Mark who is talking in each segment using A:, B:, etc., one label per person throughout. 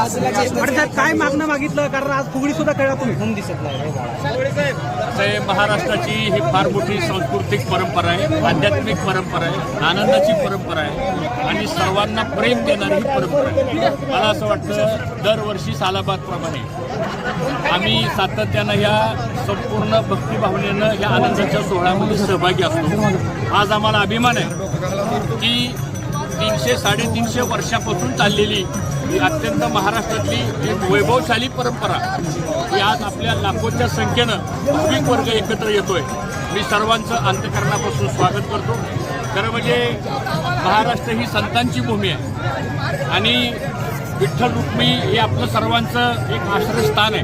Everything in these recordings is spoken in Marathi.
A: काय मागणं मागितलं, कारण आज फुगडी सुद्धा खेळा तुम्ही दिसत नाही.
B: महाराष्ट्राची ही फार मोठी सांस्कृतिक परंपरा आहे, आध्यात्मिक परंपरा आहे, आनंदाची परंपरा आहे आणि सर्वांना प्रेम देणारी ही परंपरा आहे. मला असं वाटतं दरवर्षी सालाबादप्रमाणे आम्ही सातत्यानं ह्या संपूर्ण भक्तिभावनेनं ह्या आनंदाच्या सोहळ्यामध्ये सहभागी असतो. आज आम्हाला अभिमान आहे की 300-350 वर्षापासून चाललेली ही अत्यंत महाराष्ट्रातली एक वैभवशाली परंपरा ही आज आपल्या लाखोच्या संख्येनं भाविक वर्ग एकत्र येतोय. मी सर्वांचं अंतःकरणापासून स्वागत करतो. खरं म्हणजे महाराष्ट्र ही संतांची भूमी आहे आणि विठ्ठल रुक्मिणी हे आपलं सर्वांचं एक आश्रयस्थान आहे.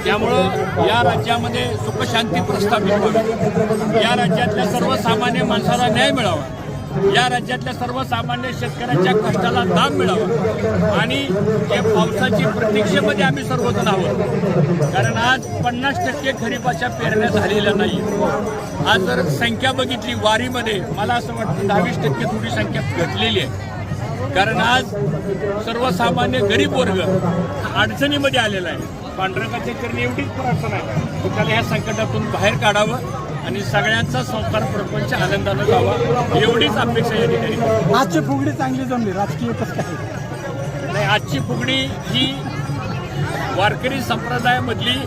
B: त्यामुळं या राज्यामध्ये सुखशांती प्रस्थापित व्हावी, या राज्यातल्या सर्वसामान्य माणसाला न्याय मिळावा, या राज्यातल्या सर्वसामान्य शेतकऱ्यांच्या कष्टाला दाम मिळावा आणि या पावसाची प्रतीक्षेमध्ये आम्ही सर्वजण आहोत. कारण आज 50% खरीपाच्या पेरण्या झालेल्या नाही. आज जर संख्या बघितली वारीमध्ये मला असं वाटतं 10-20% थोडी संख्या घटलेली आहे. कारण आज सर्वसामान्य गरीब वर्ग अडचणीमध्ये आलेला आहे. पांडुरंगाच्या चरणी एवढीच प्रार्थना आहे की त्याला ह्या संकटातून बाहेर काढावं आणि सगळ्यांचा संसार प्रपंच आनंदानं जावा, एवढीच अपेक्षा या ठिकाणी.
A: आजची फुगडी चांगली जमली, राजकीय कसं काय
B: नाही. आजची फुगडी ही वारकरी संप्रदायामधली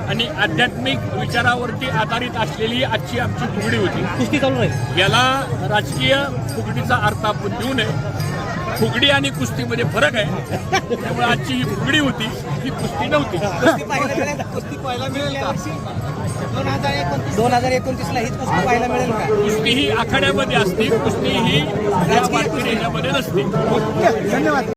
B: आणि आध्यात्मिक विचारावरती आधारित असलेली आजची आमची फुगडी होती.
A: कुस्ती चालू आहे.
B: याला राजकीय फुगडीचा अर्थ आपण देऊ नये. फुगडी आणि कुस्तीमध्ये फरक आहे. त्यामुळे आजची ही फुगडी होती, ही कुस्ती नव्हती.
A: कुस्ती पाहायला मिळेल का 2029ला हीच कुस्ती पाहायला मिळेल का?
B: कुस्ती ही आखाड्यामध्ये असते, कुस्ती ही या वारकरी ह्याच्यामध्ये नसते.
A: धन्यवाद.